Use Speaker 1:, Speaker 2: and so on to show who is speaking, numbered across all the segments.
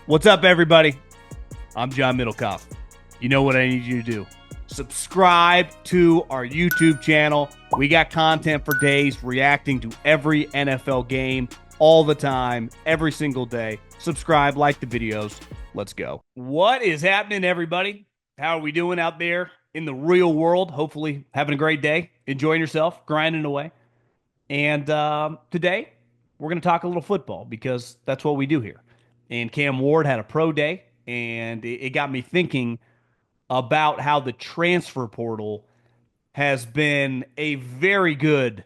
Speaker 1: What's up, everybody? I'm John Middlekauff. You know what I need you to do. Subscribe to our YouTube channel. We got content for days reacting to every NFL game all the time, every single day. Subscribe, like the videos. Let's go. What is happening, everybody? How are we doing out there in the real world? Hopefully, having a great day, enjoying yourself, grinding away. And today, we're going to talk a little football because that's what we do here. And Cam Ward had a pro day, and it got me thinking about how the transfer portal has been a very good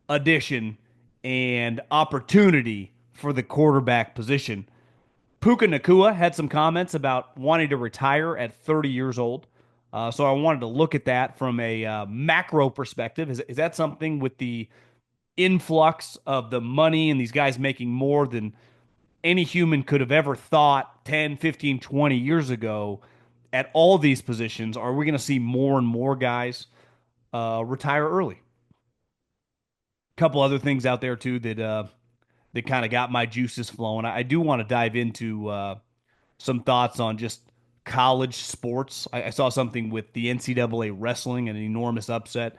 Speaker 1: addition and opportunity for the quarterback position. Puka Nacua had some comments about wanting to retire at 30 years old. So I wanted to look at that from a macro perspective. Is that something with the influx of the money and these guys making more than any human could have ever thought 10, 15, 20 years ago at all these positions? Are we going to see more and more guys retire early? A couple other things out there too that kind of got my juices flowing. I do want to dive into some thoughts on just college sports. I saw something with the NCAA wrestling, an enormous upset.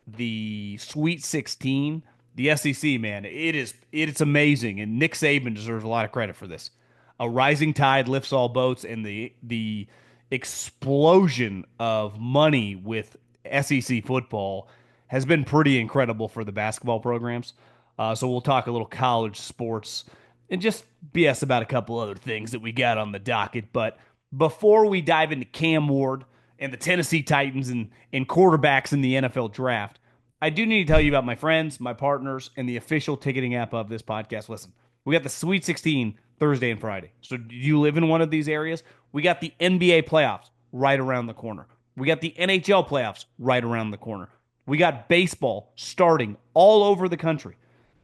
Speaker 1: The Sweet 16, the SEC, man, it's amazing, and Nick Saban deserves a lot of credit for this. A rising tide lifts all boats, and the explosion of money with SEC football has been pretty incredible for the basketball programs. So we'll talk a little college sports and just BS about a couple other things that we got on the docket. But before we dive into Cam Ward and the Tennessee Titans and quarterbacks in the NFL draft, I do need to tell you about my friends, my partners, and the official ticketing app of this podcast. Listen, we got the Sweet 16 Thursday and Friday. So do you live in one of these areas? We got the NBA playoffs right around the corner. We got the NHL playoffs right around the corner. We got baseball starting all over the country.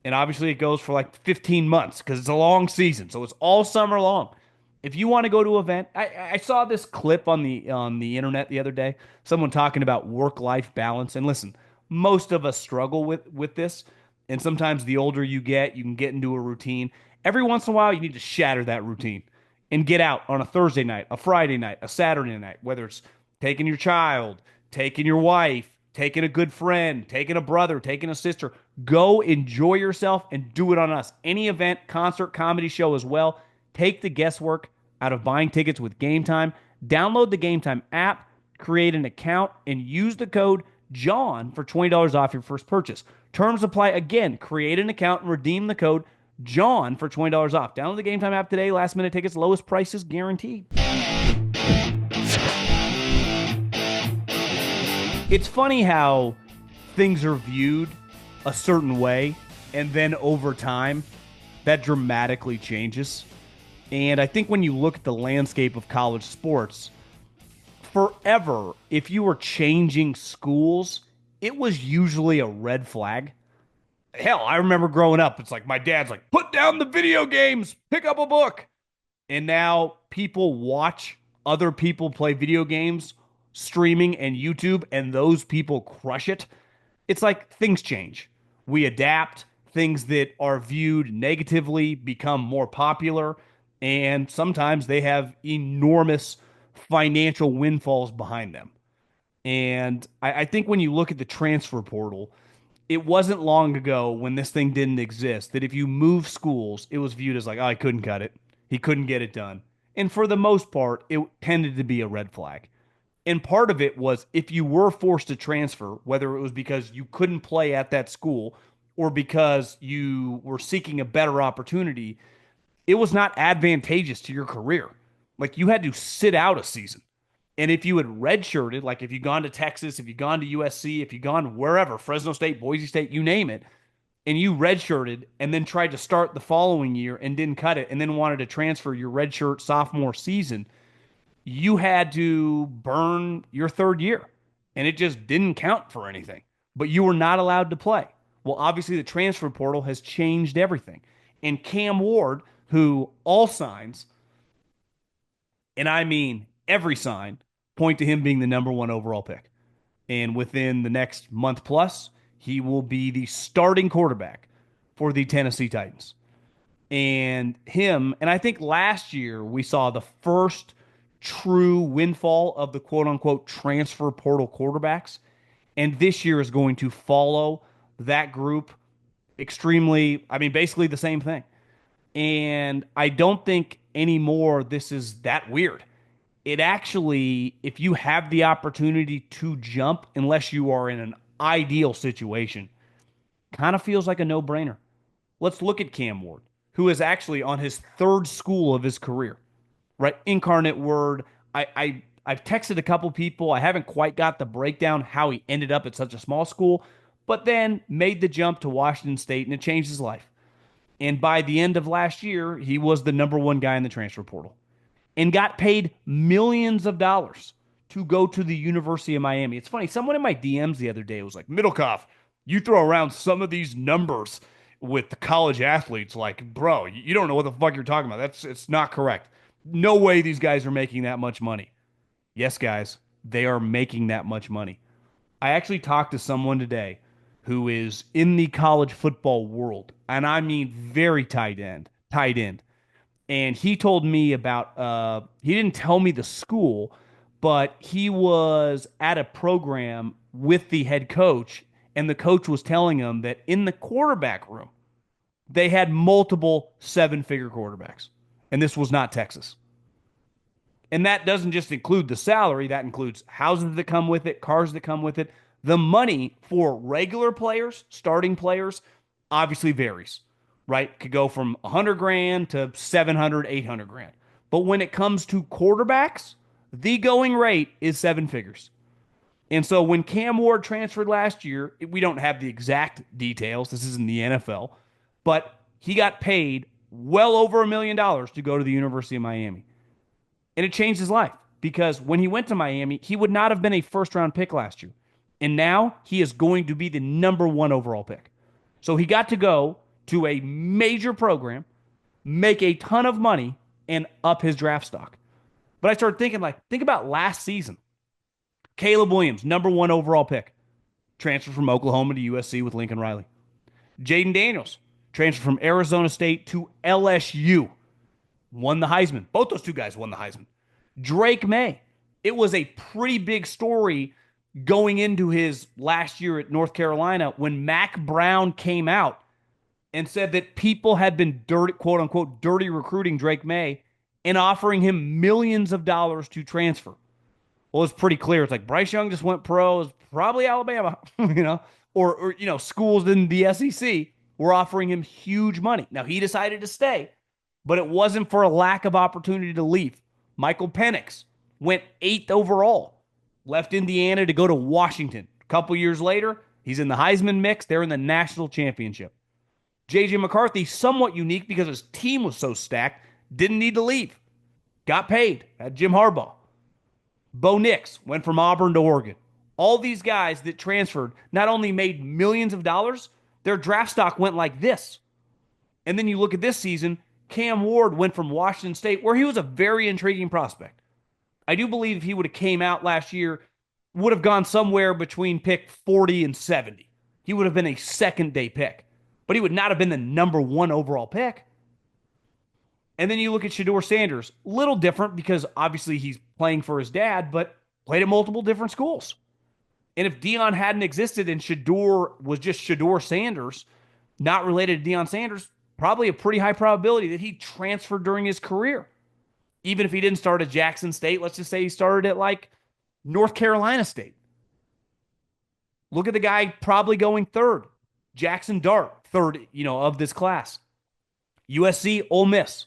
Speaker 1: And obviously it goes for like 15 months because it's a long season. So it's all summer long. If you want to go to an event, I saw this clip on the internet the other day, someone talking about work-life balance. And listen, most of us struggle with this. And sometimes the older you can get into a routine. Every once in a while, you need to shatter that routine and get out on a Thursday night, a Friday night, a Saturday night, whether it's taking your child, taking your wife, taking a good friend, taking a brother, taking a sister. Go enjoy yourself and do it on us. Any event, concert, comedy show as well. Take the guesswork out of buying tickets with Gametime. Download the Gametime app, create an account, and use the code JOHN for $20 off your first purchase. Terms apply again. Create an account and redeem the code JOHN for $20 off. Download the Gametime app today. Last minute tickets, lowest prices guaranteed. It's funny how things are viewed a certain way, and then over time, that dramatically changes. And I think when you look at the landscape of college sports, forever, if you were changing schools, it was usually a red flag. Hell, I remember growing up, it's like my dad's like, put down the video games, pick up a book. And now people watch other people play video games, streaming and YouTube, and those people crush it. It's like things change. We adapt. Things that are viewed negatively become more popular, and sometimes they have enormous financial windfalls behind them. And I think when you look at the transfer portal, it wasn't long ago when this thing didn't exist that if you move schools, it was viewed as like, oh, I couldn't cut it. He couldn't get it done. And for the most part, it tended to be a red flag. And part of it was if you were forced to transfer, whether it was because you couldn't play at that school or because you were seeking a better opportunity, it was not advantageous to your career. Like you had to sit out a season. And if you had redshirted, like if you'd gone to Texas, if you'd gone to USC, if you'd gone wherever, Fresno State, Boise State, you name it, and you redshirted and then tried to start the following year and didn't cut it and then wanted to transfer your redshirt sophomore season, you had to burn your third year and it just didn't count for anything. But you were not allowed to play. Well, obviously, the transfer portal has changed everything. And Cam Ward, who all signs, and I mean every sign, point to him being the number one overall pick. And within the next month plus, he will be the starting quarterback for the Tennessee Titans. and him. And I think last year we saw the first true windfall of the quote unquote transfer portal quarterbacks. And this year is going to follow that group extremely, I mean, basically the same thing. And I don't think anymore this is that weird. It actually, if you have the opportunity to jump, unless you are in an ideal situation, kind of feels like a no brainer. Let's look at Cam Ward, who is actually on his third school of his career, right? Incarnate Word. I've texted a couple people. I haven't quite got the breakdown how he ended up at such a small school, but then made the jump to Washington State and it changed his life. And by the end of last year, he was the number one guy in the transfer portal and got paid millions of dollars to go to the University of Miami. It's funny, someone in my DMs the other day was like, Middlekauff, you throw around some of these numbers with the college athletes, like, bro, you don't know what the fuck you're talking about. It's not correct. No way these guys are making that much money. Yes, guys, they are making that much money. I actually talked to someone today who is in the college football world, and I mean very tight end. And he told me about he didn't tell me the school, but he was at a program with the head coach, and the coach was telling him that in the quarterback room, they had multiple seven-figure quarterbacks. And this was not Texas. And that doesn't just include the salary, that includes houses that come with it, cars that come with it. The money for regular players, starting players, obviously varies, right? Could go from 100 grand to 700, 800 grand. But when it comes to quarterbacks, the going rate is seven figures. And so when Cam Ward transferred last year, we don't have the exact details. This isn't the NFL, but he got paid well over $1 million to go to the University of Miami. And it changed his life because when he went to Miami, he would not have been a first round pick last year. And now he is going to be the number one overall pick. So he got to go to a major program, make a ton of money, and up his draft stock. But I started thinking, like, think about last season. Caleb Williams, number one overall pick, transferred from Oklahoma to USC with Lincoln Riley. Jaden Daniels, transferred from Arizona State to LSU, won the Heisman. Both those two guys won the Heisman. Drake May, it was a pretty big story going into his last year at North Carolina when Mac Brown came out and said that people had been dirty, quote unquote, dirty recruiting Drake May and offering him millions of dollars to transfer. Well, it's pretty clear. It's like Bryce Young just went pro. It's probably Alabama, or schools in the SEC were offering him huge money. Now he decided to stay, but it wasn't for a lack of opportunity to leave. Michael Penix went 8th overall, left Indiana to go to Washington. A couple years later, he's in the Heisman mix. They're in the national championship. J.J. McCarthy, somewhat unique because his team was so stacked, didn't need to leave. Got paid. Had Jim Harbaugh. Bo Nix went from Auburn to Oregon. All these guys that transferred not only made millions of dollars, their draft stock went like this. And then you look at this season, Cam Ward went from Washington State, where he was a very intriguing prospect. I do believe if he would have came out last year, would have gone somewhere between pick 40 and 70. He would have been a second-day pick. But he would not have been the number one overall pick. And then you look at Shedeur Sanders, little different because obviously he's playing for his dad, but played at multiple different schools. And if Deion hadn't existed and Shedeur was just Shedeur Sanders, not related to Deion Sanders, probably a pretty high probability that he transferred during his career. Even if he didn't start at Jackson State, let's just say he started at like North Carolina State. Look at the guy probably going third, Jackson Dart, third, of this class. USC, Ole Miss.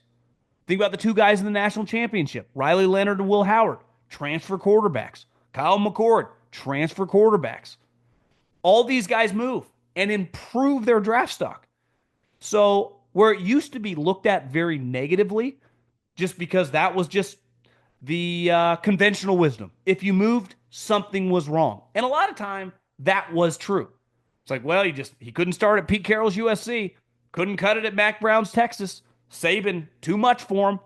Speaker 1: Think about the two guys in the national championship, Riley Leonard and Will Howard, transfer quarterbacks. Kyle McCord, transfer quarterbacks. All these guys move and improve their draft stock. So where it used to be looked at very negatively, just because that was just the conventional wisdom. If you moved, something was wrong. And a lot of time, that was true. It's like, well, he couldn't start at Pete Carroll's USC, couldn't cut it at Mac Brown's Texas. Saban, too much for him,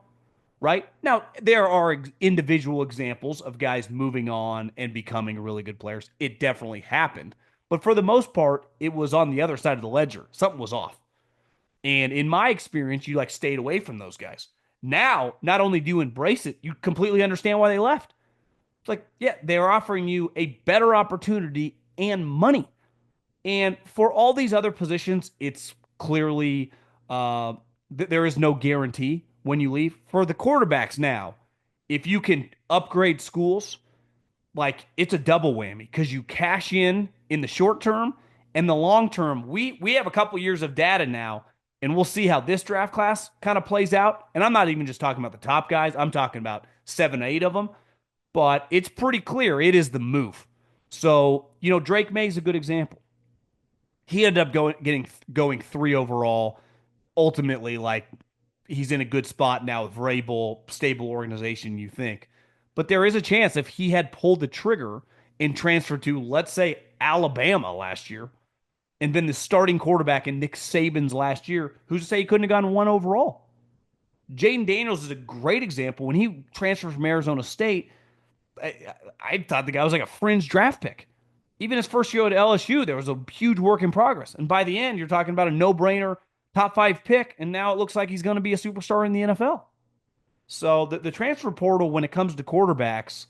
Speaker 1: right? Now, there are individual examples of guys moving on and becoming really good players. It definitely happened. But for the most part, it was on the other side of the ledger. Something was off. And in my experience, you like stayed away from those guys. Now, not only do you embrace it, you completely understand why they left. It's like, yeah, they're offering you a better opportunity and money. And for all these other positions, it's clearly there is no guarantee when you leave. For the quarterbacks now, if you can upgrade schools, like it's a double whammy because you cash in the short term and the long term. We have a couple years of data now, and we'll see how this draft class kind of plays out. And I'm not even just talking about the top guys. I'm talking about 7, 8 of them. But it's pretty clear it is the move. So Drake May's a good example. He ended up going 3 overall. Ultimately, like he's in a good spot now with Vrabel, stable organization. You think, but there is a chance if he had pulled the trigger and transferred to, let's say, Alabama last year, and been the starting quarterback in Nick Saban's last year, who's to say he couldn't have gone 1 overall? Jaden Daniels is a great example. When he transferred from Arizona State, I thought the guy was like a fringe draft pick. Even his first year at LSU, there was a huge work in progress. And by the end, you're talking about a no-brainer top 5 pick, and now it looks like he's going to be a superstar in the NFL. So the transfer portal, when it comes to quarterbacks,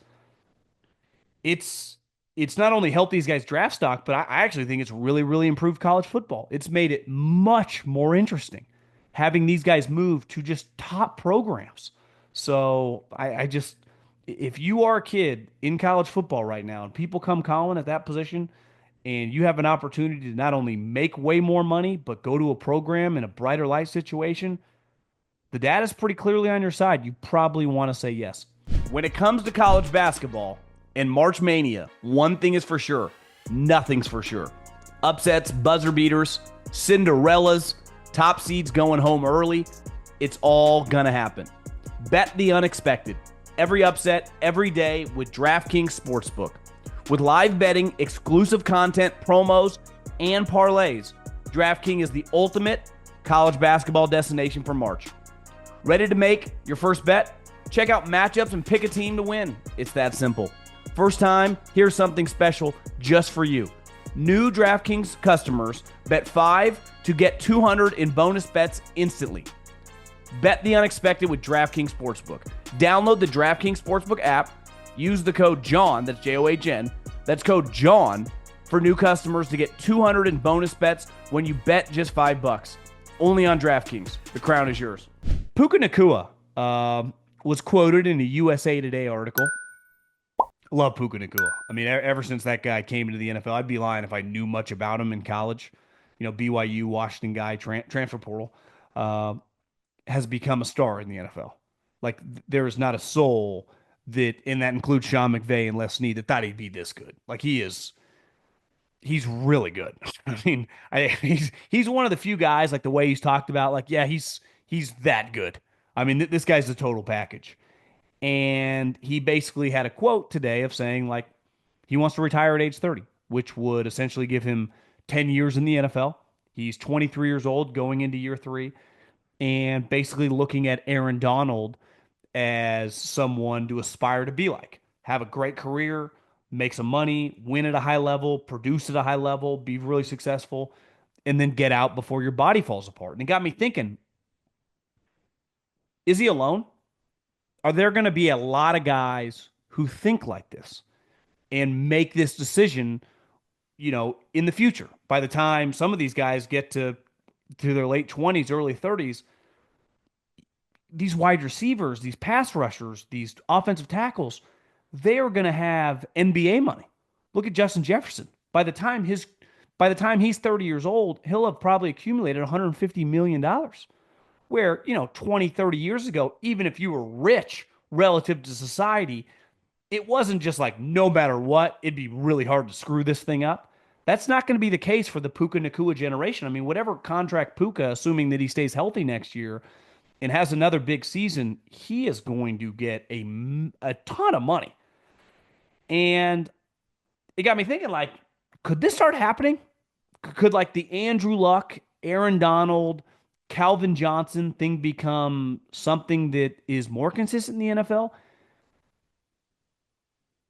Speaker 1: it's it's not only helped these guys draft stock, but I actually think it's really, really improved college football. It's made it much more interesting having these guys move to just top programs. So I just, if you are a kid in college football right now and people come calling at that position and you have an opportunity to not only make way more money, but go to a program in a brighter light situation, the data's pretty clearly on your side. You probably want to say yes. When it comes to college basketball and March Mania, one thing is for sure. Nothing's for sure. Upsets, buzzer beaters, Cinderellas, top seeds going home early. It's all going to happen. Bet the unexpected. Every upset, every day with DraftKings Sportsbook. With live betting, exclusive content, promos, and parlays, DraftKings is the ultimate college basketball destination for March. Ready to make your first bet? Check out matchups and pick a team to win. It's that simple. First time, here's something special just for you. New DraftKings customers bet $5 to get $200 in bonus bets instantly. Bet the unexpected with DraftKings Sportsbook. Download the DraftKings Sportsbook app. Use the code JOHN, that's J-O-H-N. That's code JOHN for new customers to get $200 in bonus bets when you bet just $5. Only on DraftKings. The crown is yours. Puka Nacua was quoted in a USA Today article. Love Puka Nacua. I mean, ever since that guy came into the NFL, I'd be lying if I knew much about him in college. BYU, Washington guy, transfer portal, has become a star in the NFL. Like, there is not a soul and that includes Sean McVay and Les Snead, that thought he'd be this good. Like, he's really good. I mean, he's one of the few guys, like the way he's talked about, like, yeah, he's that good. I mean, this guy's the total package. And he basically had a quote today of saying, like, he wants to retire at age 30, which would essentially give him 10 years in the NFL. He's 23 years old going into year 3, and basically looking at Aaron Donald as someone to aspire to be like. Have a great career, make some money, win at a high level, produce at a high level, be really successful, and then get out before your body falls apart. And it got me thinking, is he alone? Are there going to be a lot of guys who think like this and make this decision, in the future? By the time some of these guys get to their late 20s, early 30s, these wide receivers, these pass rushers, these offensive tackles, they are going to have NBA money. Look at Justin Jefferson. By the time he's 30 years old, he'll have probably accumulated $150 million. Where, 20, 30 years ago, even if you were rich relative to society, it wasn't just like no matter what, it'd be really hard to screw this thing up. That's not going to be the case for the Puka Nacua generation. I mean, whatever contract Puka, assuming that he stays healthy next year and has another big season, he is going to get a ton of money. And it got me thinking, like, could this start happening? Could like the Andrew Luck, Aaron Donald, Calvin Johnson thing become something that is more consistent in the NFL?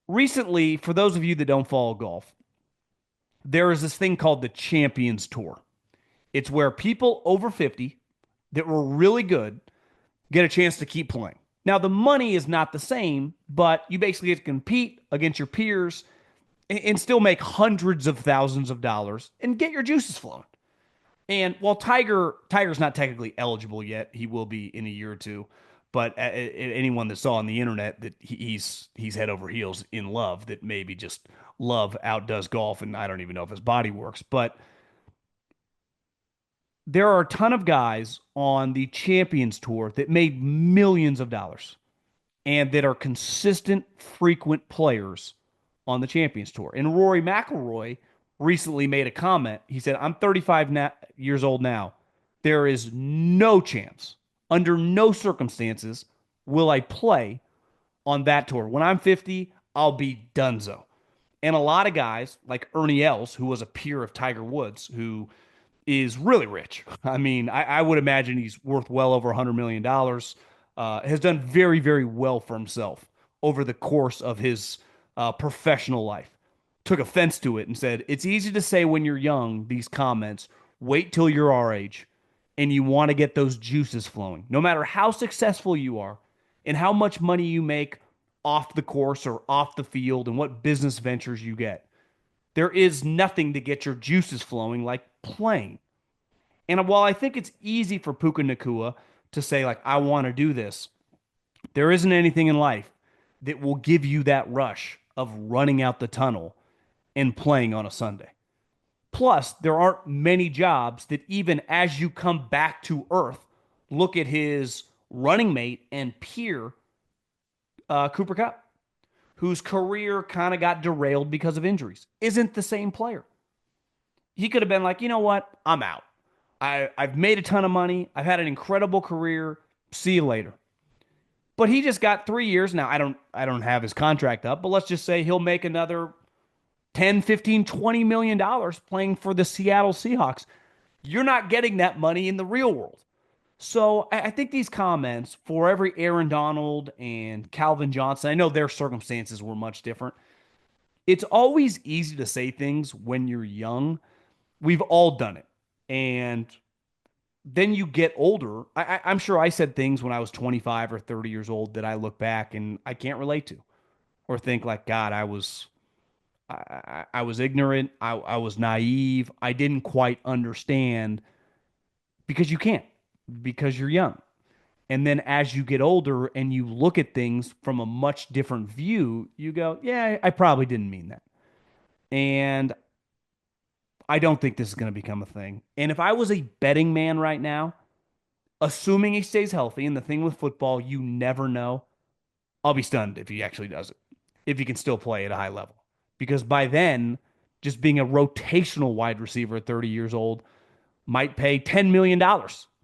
Speaker 1: Recently, for those of you that don't follow golf, there is this thing called the Champions Tour. It's where people over 50 that were really good get a chance to keep playing. Now, the money is not the same, but you basically get to compete against your peers and still make hundreds of thousands of dollars and get your juices flowing. And while Tiger's not technically eligible yet, he will be in a year or two. But anyone that saw on the internet that he's head over heels in love, that maybe just love outdoes golf, and I don't even know if his body works. But there are a ton of guys on the Champions Tour that made millions of dollars and that are consistent, frequent players on the Champions Tour. And Rory McIlroy recently made a comment. He said, "I'm 35 years old now. There is no chance, under no circumstances, will I play on that tour. When I'm 50, I'll be donezo." And a lot of guys like Ernie Els, who was a peer of Tiger Woods, who is really rich. I mean, I would imagine he's worth well over $100 million. Has done very, very well for himself over the course of his professional life. Took offense to it and said, "It's easy to say when you're young, these comments. Wait till you're our age and you want to get those juices flowing. No matter how successful you are and how much money you make off the course or off the field and what business ventures you get, there is nothing to get your juices flowing like playing." And while I think it's easy for Puka Nacua to say, like, I want to do this, there isn't anything in life that will give you that rush of running out the tunnel and playing on a Sunday. Plus, there aren't many jobs that, even as you come back to earth, look at his running mate and peer, Cooper Kupp, whose career kind of got derailed because of injuries, isn't the same player. He could have been like, you know what? I'm out. I've made a ton of money. I've had an incredible career. See you later. But he just got 3 years. Now, I don't have his contract up, but let's just say he'll make another 10, 15, $20 million playing for the Seattle Seahawks. You're not getting that money in the real world. So I think these comments, for every Aaron Donald and Calvin Johnson, I know their circumstances were much different. It's always easy to say things when you're young. We've all done it. And then you get older. I'm sure I said things when I was 25 or 30 years old that I look back and I can't relate to, or think like, God, I was ignorant. I was naive. I didn't quite understand, because you can't, because you're young. And then as you get older and you look at things from a much different view, you go, yeah, I probably didn't mean that. And I don't think this is going to become a thing. And if I was a betting man right now, assuming he stays healthy, and the thing with football, you never know, I'll be stunned if he actually does it, if he can still play at a high level. Because by then, just being a rotational wide receiver at 30 years old might pay $10 million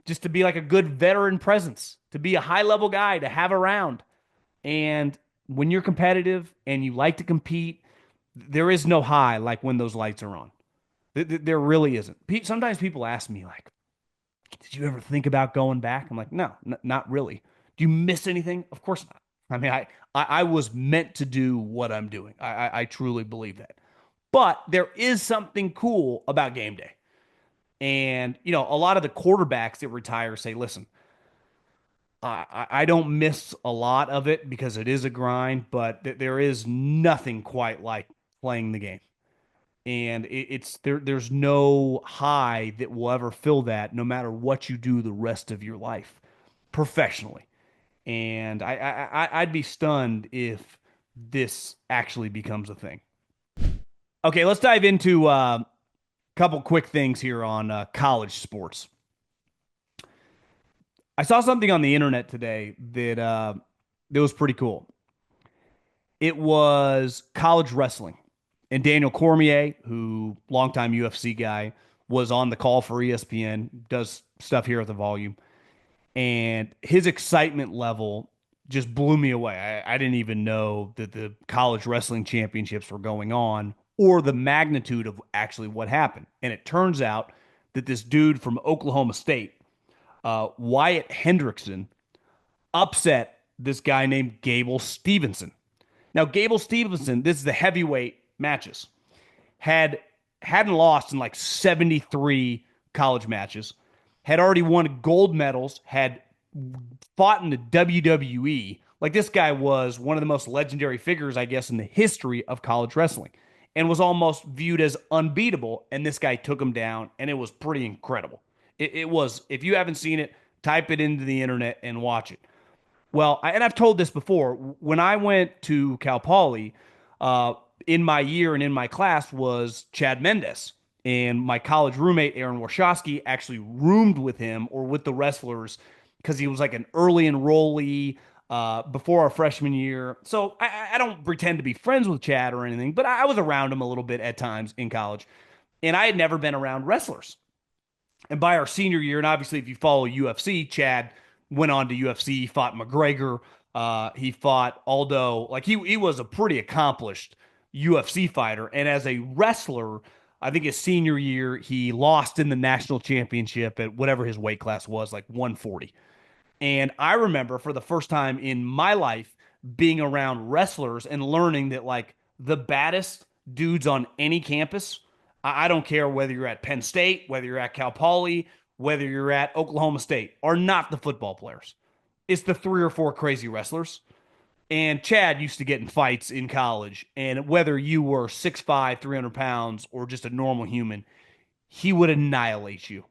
Speaker 1: just to be like a good veteran presence, to be a high level guy to have around. And when you're competitive and you like to compete, there is no high like when those lights are on. There really isn't. Sometimes people ask me, like, did you ever think about going back? I'm like, no, not really. Do you miss anything? Of course not. I mean, I was meant to do what I'm doing. I truly believe that. But there is something cool about game day. And, you know, a lot of the quarterbacks that retire say, listen, I don't miss a lot of it because it is a grind, but there is nothing quite like playing the game. And it's there. There's no high that will ever fill that, no matter what you do the rest of your life professionally. And I'd be stunned if this actually becomes a thing. Okay, let's dive into a couple quick things here on college sports. I saw something on the internet today that was pretty cool. It was college wrestling. And Daniel Cormier, who longtime UFC guy, was on the call for ESPN, does stuff here at the Volume, and his excitement level just blew me away. I didn't even know that the college wrestling championships were going on, or the magnitude of actually what happened. And it turns out that this dude from Oklahoma State, Wyatt Hendrickson, upset this guy named Gable Stevenson. Now, Gable Stevenson, this is the heavyweight matches, hadn't lost in like 73 college matches, had already won gold medals, had fought in the WWE. Like this guy was one of the most legendary figures, I guess, in the history of college wrestling and was almost viewed as unbeatable. And this guy took him down, and it was pretty incredible. It was, if you haven't seen it, type it into the internet and watch it. Well, and I've told this before. When I went to Cal Poly, uh, in my year and in my class was Chad Mendes. And my college roommate, Aaron Warshawski, actually roomed with him or with the wrestlers because he was like an early enrollee before our freshman year. So I don't pretend to be friends with Chad or anything, but I was around him a little bit at times in college. And I had never been around wrestlers. And by our senior year, and obviously if you follow UFC, Chad went on to UFC, he fought McGregor, he fought Aldo. Like he was a pretty accomplished UFC fighter. And as a wrestler, I think his senior year, he lost in the national championship at whatever his weight class was, like 140. And I remember for the first time in my life being around wrestlers and learning that like the baddest dudes on any campus, I don't care whether you're at Penn State, whether you're at Cal Poly, whether you're at Oklahoma State, are not the football players. It's the three or four crazy wrestlers. And Chad used to get in fights in college. And whether you were 6'5", 300 pounds, or just a normal human, he would annihilate you.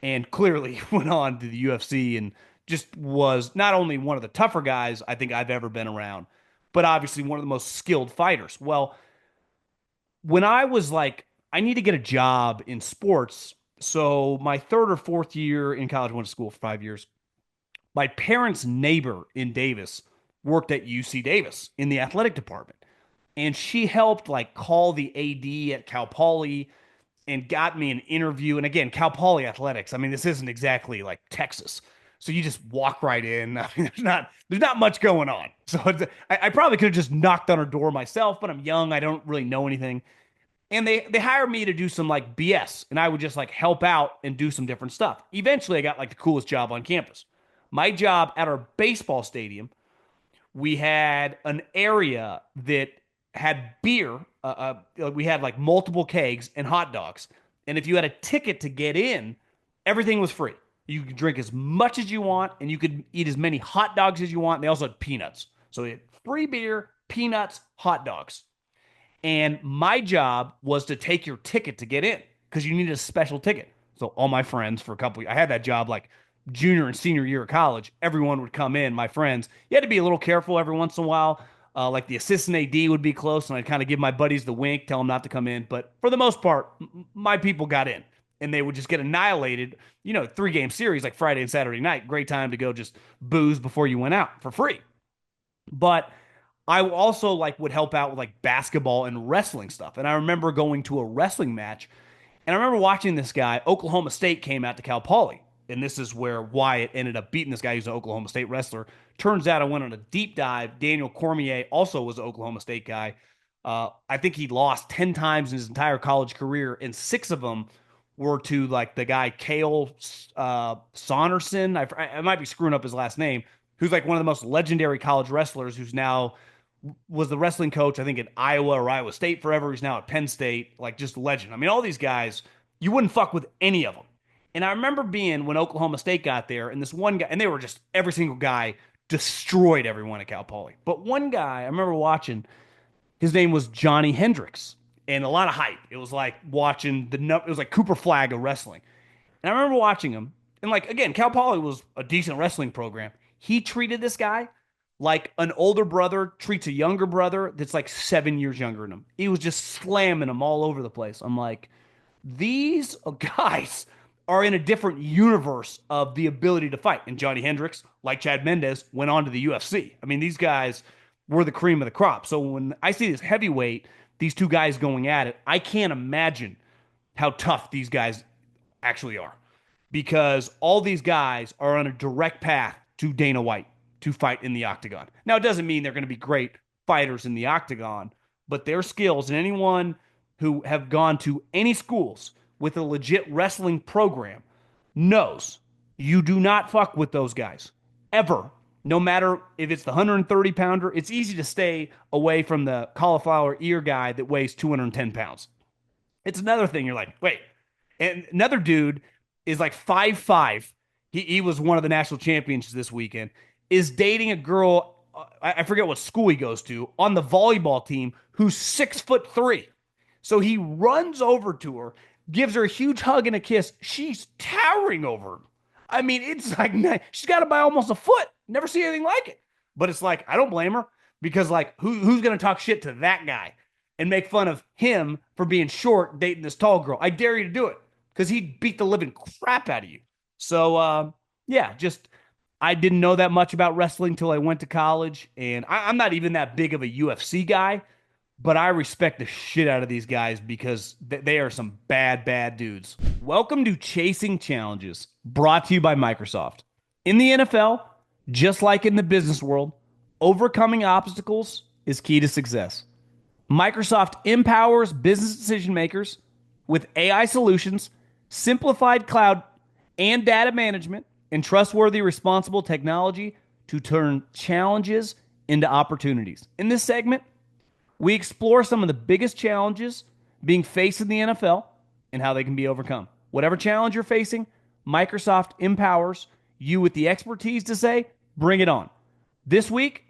Speaker 1: And clearly went on to the UFC and just was not only one of the tougher guys I think I've ever been around, but obviously one of the most skilled fighters. Well, when I was like, I need to get a job in sports. So my third or fourth year in college, I went to school for 5 years. My parents' neighbor in Davis worked at UC Davis in the athletic department. And she helped like call the AD at Cal Poly and got me an interview. And again, Cal Poly athletics. I mean, this isn't exactly like Texas. So you just walk right in. I mean, there's not much going on. So I probably could have just knocked on her door myself, but I'm young. I don't really know anything. And they hired me to do some like BS, and I would just like help out and do some different stuff. Eventually, I got like the coolest job on campus. My job at our baseball stadium, we had an area that had beer. We had like multiple kegs and hot dogs. And if you had a ticket to get in, everything was free. You could drink as much as you want, and you could eat as many hot dogs as you want. And they also had peanuts. So they had free beer, peanuts, hot dogs. And my job was to take your ticket to get in because you needed a special ticket. So all my friends for a couple, I had that job like junior and senior year of college. Everyone would come in, my friends. You had to be a little careful every once in a while. Like the assistant AD would be close, and I'd kind of give my buddies the wink, tell them not to come in. But for the most part, my people got in, and they would just get annihilated. 3-game series like Friday and Saturday night. Great time to go just booze before you went out for free. But I also like would help out with like basketball and wrestling stuff. And I remember going to a wrestling match, and I remember watching this guy. Oklahoma State came out to Cal Poly, and this is where Wyatt ended up beating this guy who's an Oklahoma State wrestler. Turns out I went on a deep dive. Daniel Cormier also was an Oklahoma State guy. I think he lost 10 times in his entire college career, and 6 of them were to like the guy Kale Saunderson. I might be screwing up his last name, who's like one of the most legendary college wrestlers, who's now was the wrestling coach, I think, at Iowa or Iowa State forever. He's now at Penn State, like just legend. I mean, all these guys, you wouldn't fuck with any of them. And I remember being when Oklahoma State got there, and this one guy, and they were just every single guy destroyed everyone at Cal Poly. But one guy I remember watching, his name was Johnny Hendricks, and a lot of hype. It was like watching it was like Cooper Flag of wrestling. And I remember watching him, and like again, Cal Poly was a decent wrestling program. He treated this guy like an older brother treats a younger brother that's like 7 years younger than him. He was just slamming him all over the place. I'm like, these guys are in a different universe of the ability to fight. And Johnny Hendricks, like Chad Mendes, went on to the UFC. I mean, these guys were the cream of the crop. So when I see this heavyweight, these two guys going at it, I can't imagine how tough these guys actually are, because all these guys are on a direct path to Dana White to fight in the octagon. Now, it doesn't mean they're going to be great fighters in the octagon, but their skills, and anyone who have gone to any schools with a legit wrestling program knows you do not fuck with those guys ever. No matter if it's the 130 pounder, it's easy to stay away from the cauliflower ear guy that weighs 210 pounds. It's another thing. You're like, wait, And another dude is like 5'5". He was one of the national champions this weekend. Is dating a girl. I forget what school he goes to on the volleyball team who's 6'3". So he runs over to her, gives her a huge hug and a kiss. She's towering over him. I mean, it's like she's got it by almost a foot. Never see anything like it. But it's like I don't blame her because like who's gonna talk shit to that guy and make fun of him for being short dating this tall girl? I dare you to do it because he'd beat the living crap out of you. So yeah, just I didn't know that much about wrestling till I went to college, and I'm not even that big of a UFC guy, but I respect the shit out of these guys because they are some bad, bad dudes. Welcome to Chasing Challenges, brought to you by Microsoft. In the NFL, just like in the business world, overcoming obstacles is key to success. Microsoft empowers business decision makers with AI solutions, simplified cloud and data management, and trustworthy, responsible technology to turn challenges into opportunities. In this segment, we explore some of the biggest challenges being faced in the NFL and how they can be overcome. Whatever challenge you're facing, Microsoft empowers you with the expertise to say, bring it on. This week,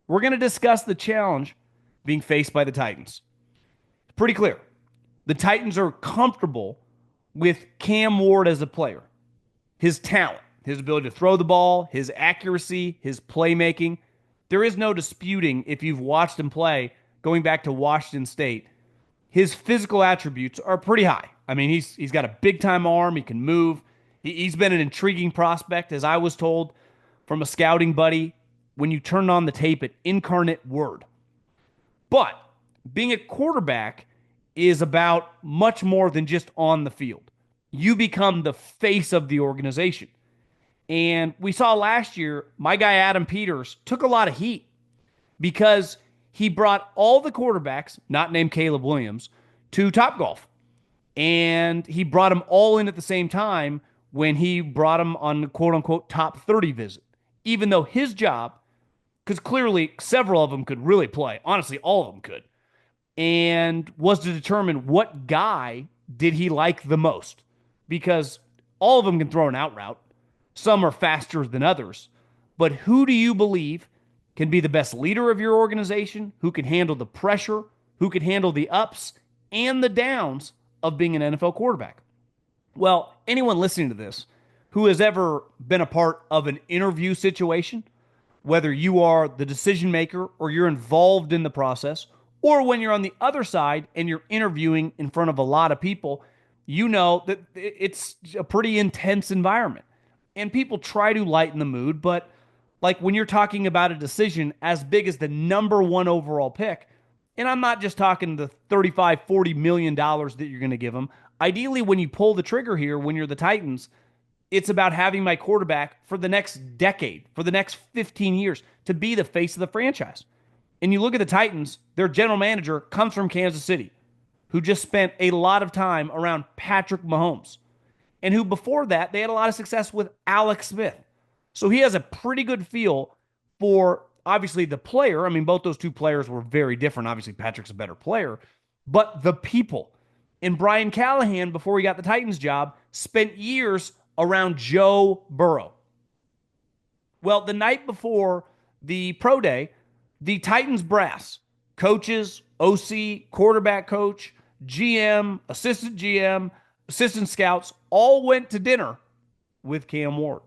Speaker 1: we're going to discuss the challenge being faced by the Titans. It's pretty clear. The Titans are comfortable with Cam Ward as a player, his talent, his ability to throw the ball, his accuracy, his playmaking. There is no disputing, if you've watched him play, going back to Washington State, his physical attributes are pretty high. I mean, he's got a big-time arm. He can move. He's been an intriguing prospect, as I was told from a scouting buddy when you turned on the tape at Incarnate Word. But being a quarterback is about much more than just on the field. You become the face of the organization. And we saw last year, my guy Adam Peters took a lot of heat because he brought all the quarterbacks, not named Caleb Williams, to Topgolf. And he brought them all in at the same time when he brought them on the quote-unquote top 30 visit. Even though his job, because clearly several of them could really play. Honestly, all of them could. And was to determine what guy did he like the most. Because all of them can throw an out route. Some are faster than others. But who do you believe can be the best leader of your organization, who can handle the pressure, who can handle the ups and the downs of being an NFL quarterback? Well, anyone listening to this who has ever been a part of an interview situation, whether you are the decision maker or you're involved in the process, or when you're on the other side and you're interviewing in front of a lot of people, you know that it's a pretty intense environment. And people try to lighten the mood, but like when you're talking about a decision as big as the number one overall pick, and I'm not just talking the $35, $40 million that you're going to give them. Ideally, when you pull the trigger here, when you're the Titans, it's about having my quarterback for the next decade, for the next 15 years, to be the face of the franchise. And you look at the Titans, their general manager comes from Kansas City, who just spent a lot of time around Patrick Mahomes, and who before that, they had a lot of success with Alex Smith. So he has a pretty good feel for, obviously, the player. I mean, both those two players were very different. Obviously, Patrick's a better player, but the people. And Brian Callahan, before he got the Titans job, spent years around Joe Burrow. Well, the night before the pro day, the Titans brass, coaches, OC, quarterback coach, GM, assistant scouts, all went to dinner with Cam Ward.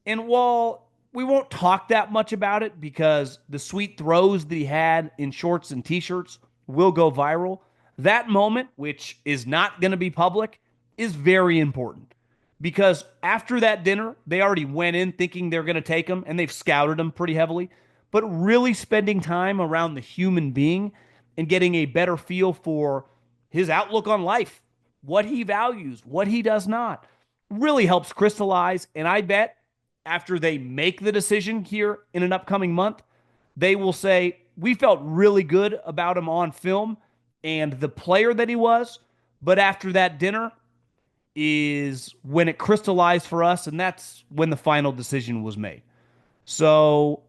Speaker 1: And while we won't talk that much about it because the sweet throws that he had in shorts and t-shirts will go viral, that moment, which is not going to be public, is very important. Because after that dinner, they already went in thinking they're going to take him, and they've scouted him pretty heavily. But really spending time around the human being and getting a better feel for his outlook on life, what he values, what he does not, really helps crystallize. And I bet after they make the decision here in an upcoming month, they will say, we felt really good about him on film and the player that he was. But after that dinner is when it crystallized for us, and that's when the final decision was made. So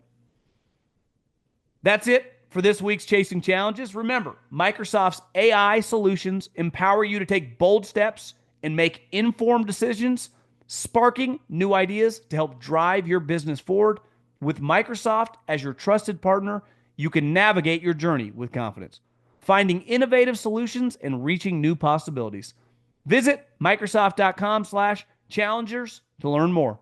Speaker 1: that's it for this week's Chasing Challenges. Remember, Microsoft's AI solutions empower you to take bold steps and make informed decisions, sparking new ideas to help drive your business forward. With Microsoft as your trusted partner, you can navigate your journey with confidence, finding innovative solutions and reaching new possibilities. Visit Microsoft.com/challengers to learn more.